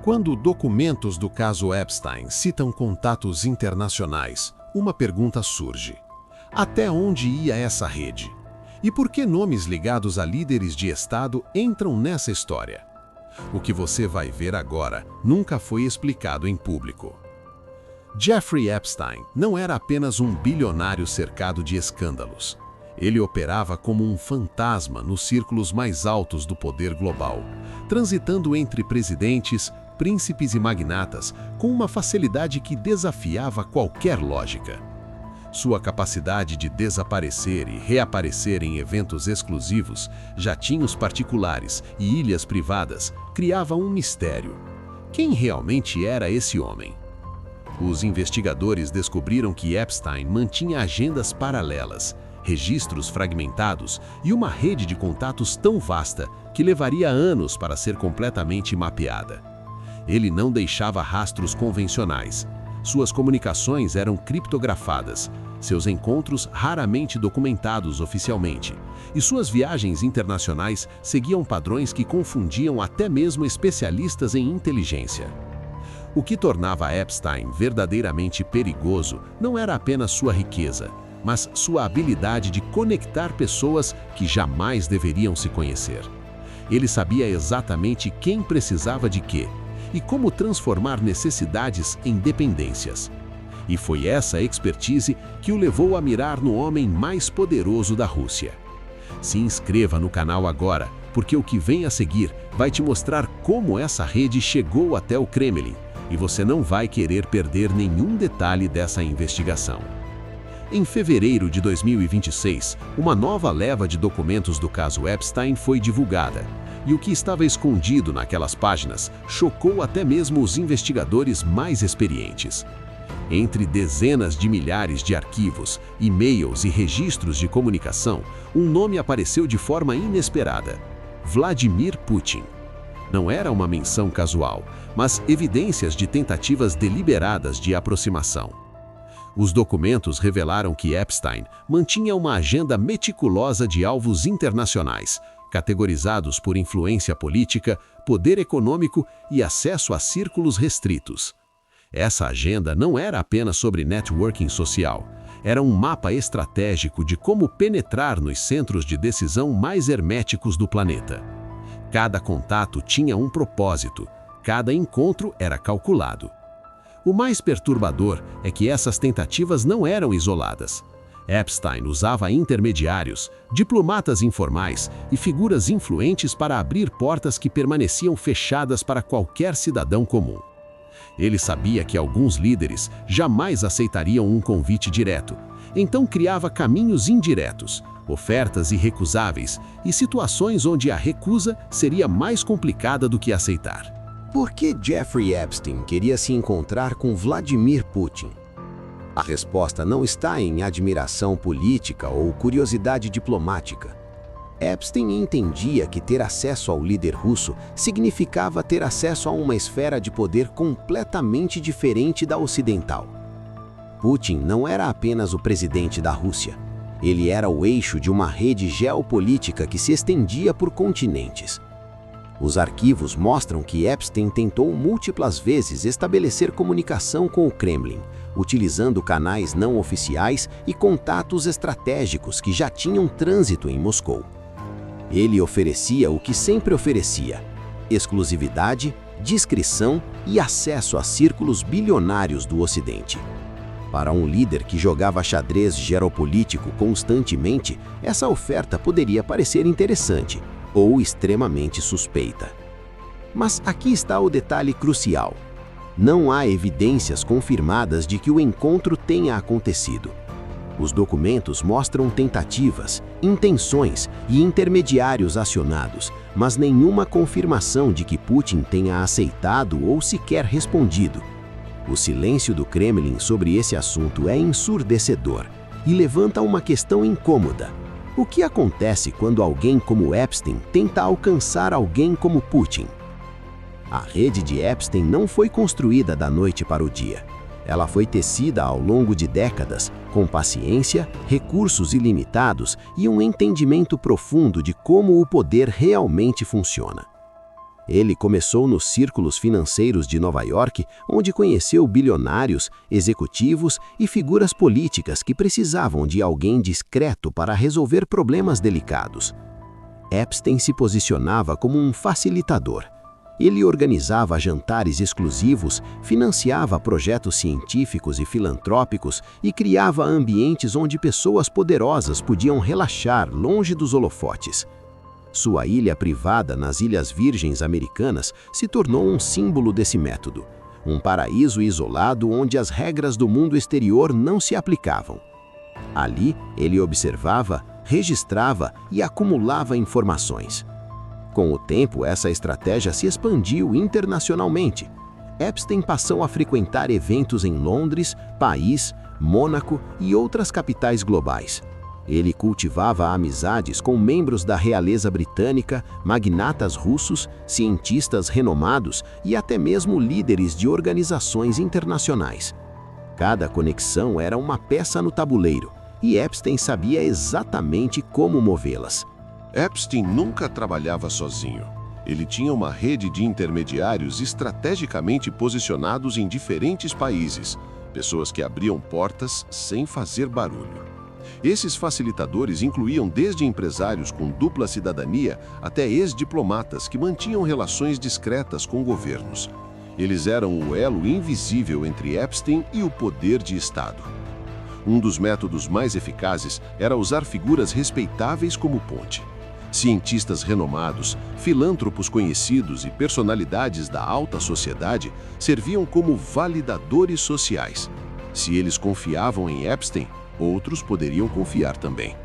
Quando documentos do caso Epstein citam contatos internacionais, uma pergunta surge. Até onde ia essa rede? E por que nomes ligados a líderes de Estado entram nessa história? O que você vai ver agora nunca foi explicado em público. Jeffrey Epstein não era apenas um bilionário cercado de escândalos. Ele operava como um fantasma nos círculos mais altos do poder global, transitando entre presidentes, príncipes e magnatas com uma facilidade que desafiava qualquer lógica. Sua capacidade de desaparecer e reaparecer em eventos exclusivos, jatinhos particulares e ilhas privadas criava um mistério. Quem realmente era esse homem? Os investigadores descobriram que Epstein mantinha agendas paralelas, registros fragmentados e uma rede de contatos tão vasta que levaria anos para ser completamente mapeada. Ele não deixava rastros convencionais. Suas comunicações eram criptografadas, seus encontros raramente documentados oficialmente, e suas viagens internacionais seguiam padrões que confundiam até mesmo especialistas em inteligência. O que tornava Epstein verdadeiramente perigoso não era apenas sua riqueza, mas sua habilidade de conectar pessoas que jamais deveriam se conhecer. Ele sabia exatamente quem precisava de quê e como transformar necessidades em dependências. E foi essa expertise que o levou a mirar no homem mais poderoso da Rússia. Se inscreva no canal agora, porque o que vem a seguir vai te mostrar como essa rede chegou até o Kremlin, e você não vai querer perder nenhum detalhe dessa investigação. Em fevereiro de 2026, uma nova leva de documentos do caso Epstein foi divulgada, e o que estava escondido naquelas páginas chocou até mesmo os investigadores mais experientes. Entre dezenas de milhares de arquivos, e-mails e registros de comunicação, um nome apareceu de forma inesperada: Vladimir Putin. Não era uma menção casual, mas evidências de tentativas deliberadas de aproximação. Os documentos revelaram que Epstein mantinha uma agenda meticulosa de alvos internacionais, categorizados por influência política, poder econômico e acesso a círculos restritos. Essa agenda não era apenas sobre networking social, era um mapa estratégico de como penetrar nos centros de decisão mais herméticos do planeta. Cada contato tinha um propósito, cada encontro era calculado. O mais perturbador é que essas tentativas não eram isoladas. Epstein usava intermediários, diplomatas informais e figuras influentes para abrir portas que permaneciam fechadas para qualquer cidadão comum. Ele sabia que alguns líderes jamais aceitariam um convite direto, então criava caminhos indiretos, ofertas irrecusáveis e situações onde a recusa seria mais complicada do que aceitar. Por que Jeffrey Epstein queria se encontrar com Vladimir Putin? A resposta não está em admiração política ou curiosidade diplomática. Epstein entendia que ter acesso ao líder russo significava ter acesso a uma esfera de poder completamente diferente da ocidental. Putin não era apenas o presidente da Rússia. Ele era o eixo de uma rede geopolítica que se estendia por continentes. Os arquivos mostram que Epstein tentou múltiplas vezes estabelecer comunicação com o Kremlin, utilizando canais não oficiais e contatos estratégicos que já tinham trânsito em Moscou. Ele oferecia o que sempre oferecia: exclusividade, discrição e acesso a círculos bilionários do Ocidente. Para um líder que jogava xadrez geopolítico constantemente, essa oferta poderia parecer interessante ou extremamente suspeita. Mas aqui está o detalhe crucial. Não há evidências confirmadas de que o encontro tenha acontecido. Os documentos mostram tentativas, intenções e intermediários acionados, mas nenhuma confirmação de que Putin tenha aceitado ou sequer respondido. O silêncio do Kremlin sobre esse assunto é ensurdecedor e levanta uma questão incômoda. O que acontece quando alguém como Epstein tenta alcançar alguém como Putin? A rede de Epstein não foi construída da noite para o dia. Ela foi tecida ao longo de décadas, com paciência, recursos ilimitados e um entendimento profundo de como o poder realmente funciona. Ele começou nos círculos financeiros de Nova York, onde conheceu bilionários, executivos e figuras políticas que precisavam de alguém discreto para resolver problemas delicados. Epstein se posicionava como um facilitador. Ele organizava jantares exclusivos, financiava projetos científicos e filantrópicos e criava ambientes onde pessoas poderosas podiam relaxar longe dos holofotes. Sua ilha privada nas Ilhas Virgens Americanas se tornou um símbolo desse método, um paraíso isolado onde as regras do mundo exterior não se aplicavam. Ali, ele observava, registrava e acumulava informações. Com o tempo, essa estratégia se expandiu internacionalmente. Epstein passou a frequentar eventos em Londres, Paris, Mônaco e outras capitais globais. Ele cultivava amizades com membros da realeza britânica, magnatas russos, cientistas renomados e até mesmo líderes de organizações internacionais. Cada conexão era uma peça no tabuleiro, e Epstein sabia exatamente como movê-las. Epstein nunca trabalhava sozinho. Ele tinha uma rede de intermediários estrategicamente posicionados em diferentes países, pessoas que abriam portas sem fazer barulho. Esses facilitadores incluíam desde empresários com dupla cidadania até ex-diplomatas que mantinham relações discretas com governos. Eles eram o elo invisível entre Epstein e o poder de Estado. Um dos métodos mais eficazes era usar figuras respeitáveis como ponte. Cientistas renomados, filântropos conhecidos e personalidades da alta sociedade serviam como validadores sociais. Se eles confiavam em Epstein, outros poderiam confiar também.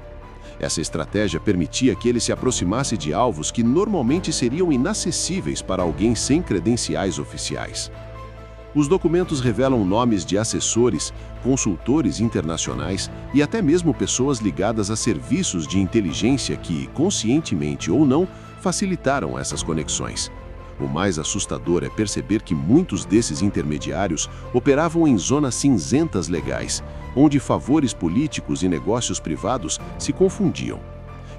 Essa estratégia permitia que ele se aproximasse de alvos que normalmente seriam inacessíveis para alguém sem credenciais oficiais. Os documentos revelam nomes de assessores, consultores internacionais e até mesmo pessoas ligadas a serviços de inteligência que, conscientemente ou não, facilitaram essas conexões. O mais assustador é perceber que muitos desses intermediários operavam em zonas cinzentas legais, onde favores políticos e negócios privados se confundiam.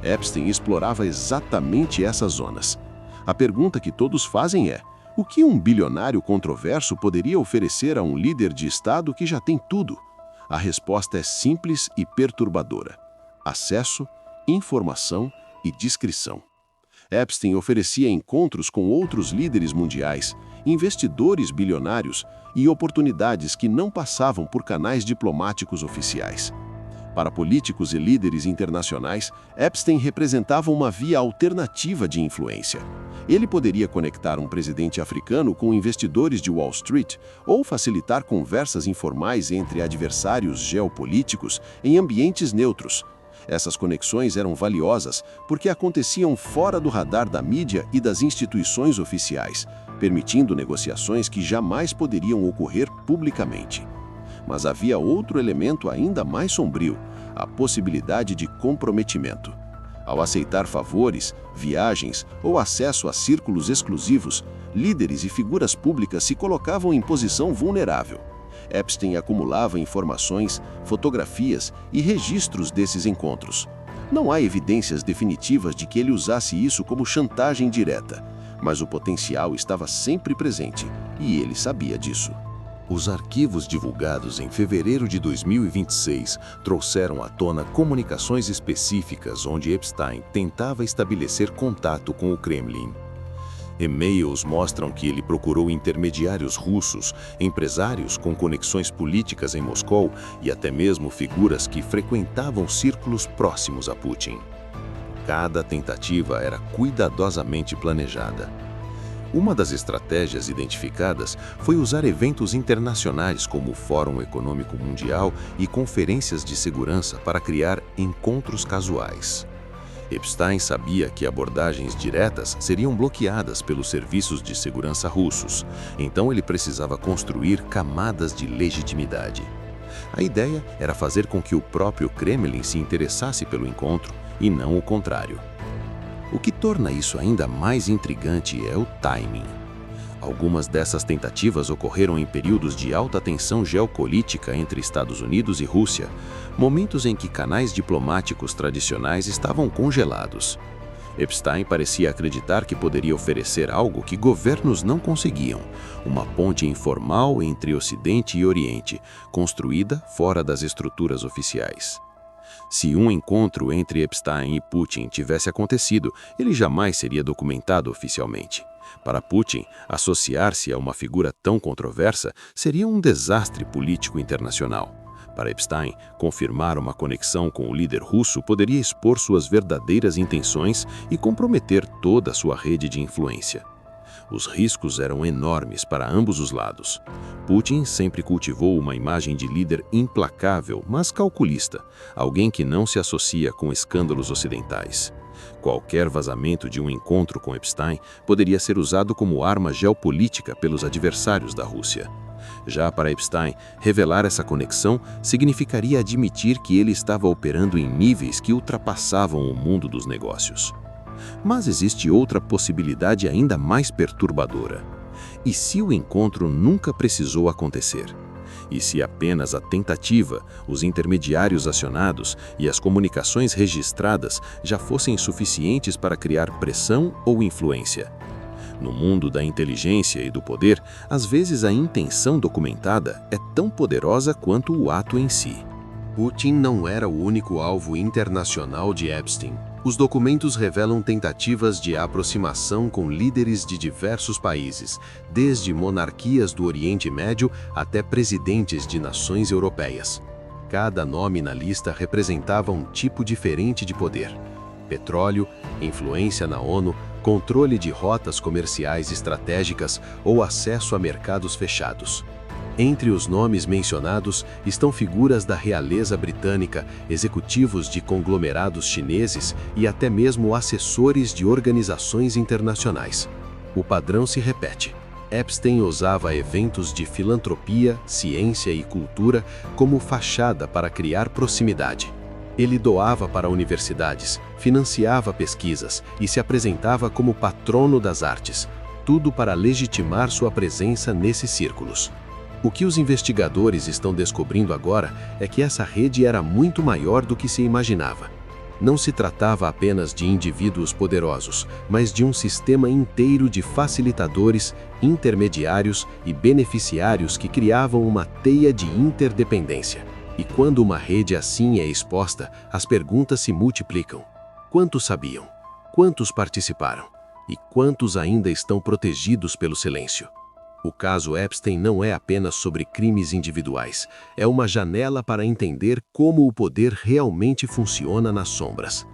Epstein explorava exatamente essas zonas. A pergunta que todos fazem é: o que um bilionário controverso poderia oferecer a um líder de Estado que já tem tudo? A resposta é simples e perturbadora: acesso, informação e discrição. Epstein oferecia encontros com outros líderes mundiais, investidores bilionários e oportunidades que não passavam por canais diplomáticos oficiais. Para políticos e líderes internacionais, Epstein representava uma via alternativa de influência. Ele poderia conectar um presidente africano com investidores de Wall Street ou facilitar conversas informais entre adversários geopolíticos em ambientes neutros. Essas conexões eram valiosas porque aconteciam fora do radar da mídia e das instituições oficiais, permitindo negociações que jamais poderiam ocorrer publicamente. Mas havia outro elemento ainda mais sombrio: a possibilidade de comprometimento. Ao aceitar favores, viagens ou acesso a círculos exclusivos, líderes e figuras públicas se colocavam em posição vulnerável. Epstein acumulava informações, fotografias e registros desses encontros. Não há evidências definitivas de que ele usasse isso como chantagem direta, mas o potencial estava sempre presente, e ele sabia disso. Os arquivos divulgados em fevereiro de 2026 trouxeram à tona comunicações específicas onde Epstein tentava estabelecer contato com o Kremlin. E-mails mostram que ele procurou intermediários russos, empresários com conexões políticas em Moscou e até mesmo figuras que frequentavam círculos próximos a Putin. Cada tentativa era cuidadosamente planejada. Uma das estratégias identificadas foi usar eventos internacionais como o Fórum Econômico Mundial e conferências de segurança para criar encontros casuais. Epstein sabia que abordagens diretas seriam bloqueadas pelos serviços de segurança russos, então ele precisava construir camadas de legitimidade. A ideia era fazer com que o próprio Kremlin se interessasse pelo encontro e não o contrário. O que torna isso ainda mais intrigante é o timing. Algumas dessas tentativas ocorreram em períodos de alta tensão geopolítica entre Estados Unidos e Rússia, momentos em que canais diplomáticos tradicionais estavam congelados. Epstein parecia acreditar que poderia oferecer algo que governos não conseguiam, uma ponte informal entre Ocidente e Oriente, construída fora das estruturas oficiais. Se um encontro entre Epstein e Putin tivesse acontecido, ele jamais seria documentado oficialmente. Para Putin, associar-se a uma figura tão controversa seria um desastre político internacional. Para Epstein, confirmar uma conexão com o líder russo poderia expor suas verdadeiras intenções e comprometer toda a sua rede de influência. Os riscos eram enormes para ambos os lados. Putin sempre cultivou uma imagem de líder implacável, mas calculista, alguém que não se associa com escândalos ocidentais. Qualquer vazamento de um encontro com Epstein poderia ser usado como arma geopolítica pelos adversários da Rússia. Já para Epstein, revelar essa conexão significaria admitir que ele estava operando em níveis que ultrapassavam o mundo dos negócios. Mas existe outra possibilidade ainda mais perturbadora. E se o encontro nunca precisou acontecer? E se apenas a tentativa, os intermediários acionados e as comunicações registradas já fossem suficientes para criar pressão ou influência? No mundo da inteligência e do poder, às vezes a intenção documentada é tão poderosa quanto o ato em si. Putin não era o único alvo internacional de Epstein. Os documentos revelam tentativas de aproximação com líderes de diversos países, desde monarquias do Oriente Médio até presidentes de nações europeias. Cada nome na lista representava um tipo diferente de poder: petróleo, influência na ONU, controle de rotas comerciais estratégicas ou acesso a mercados fechados. Entre os nomes mencionados estão figuras da realeza britânica, executivos de conglomerados chineses e até mesmo assessores de organizações internacionais. O padrão se repete. Epstein usava eventos de filantropia, ciência e cultura como fachada para criar proximidade. Ele doava para universidades, financiava pesquisas e se apresentava como patrono das artes, tudo para legitimar sua presença nesses círculos. O que os investigadores estão descobrindo agora é que essa rede era muito maior do que se imaginava. Não se tratava apenas de indivíduos poderosos, mas de um sistema inteiro de facilitadores, intermediários e beneficiários que criavam uma teia de interdependência. E quando uma rede assim é exposta, as perguntas se multiplicam. Quantos sabiam? Quantos participaram? E quantos ainda estão protegidos pelo silêncio? O caso Epstein não é apenas sobre crimes individuais, é uma janela para entender como o poder realmente funciona nas sombras.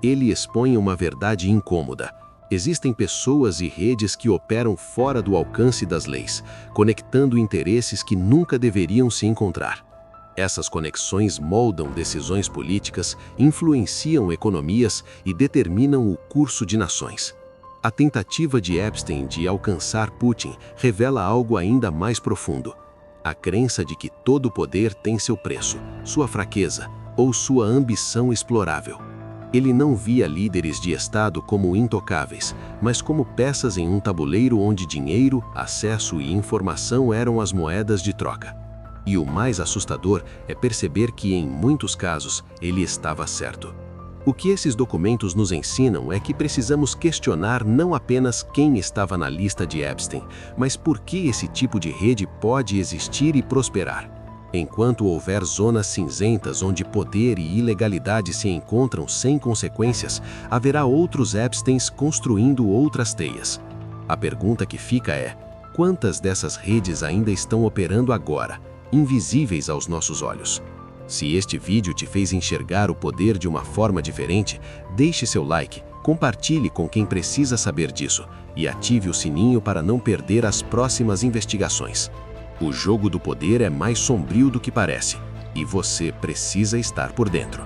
Ele expõe uma verdade incômoda. Existem pessoas e redes que operam fora do alcance das leis, conectando interesses que nunca deveriam se encontrar. Essas conexões moldam decisões políticas, influenciam economias e determinam o curso de nações. A tentativa de Epstein de alcançar Putin revela algo ainda mais profundo: a crença de que todo poder tem seu preço, sua fraqueza ou sua ambição explorável. Ele não via líderes de Estado como intocáveis, mas como peças em um tabuleiro onde dinheiro, acesso e informação eram as moedas de troca. E o mais assustador é perceber que, em muitos casos, ele estava certo. O que esses documentos nos ensinam é que precisamos questionar não apenas quem estava na lista de Epstein, mas por que esse tipo de rede pode existir e prosperar. Enquanto houver zonas cinzentas onde poder e ilegalidade se encontram sem consequências, haverá outros Epsteins construindo outras teias. A pergunta que fica é: quantas dessas redes ainda estão operando agora, invisíveis aos nossos olhos? Se este vídeo te fez enxergar o poder de uma forma diferente, deixe seu like, compartilhe com quem precisa saber disso e ative o sininho para não perder as próximas investigações. O jogo do poder é mais sombrio do que parece, e você precisa estar por dentro.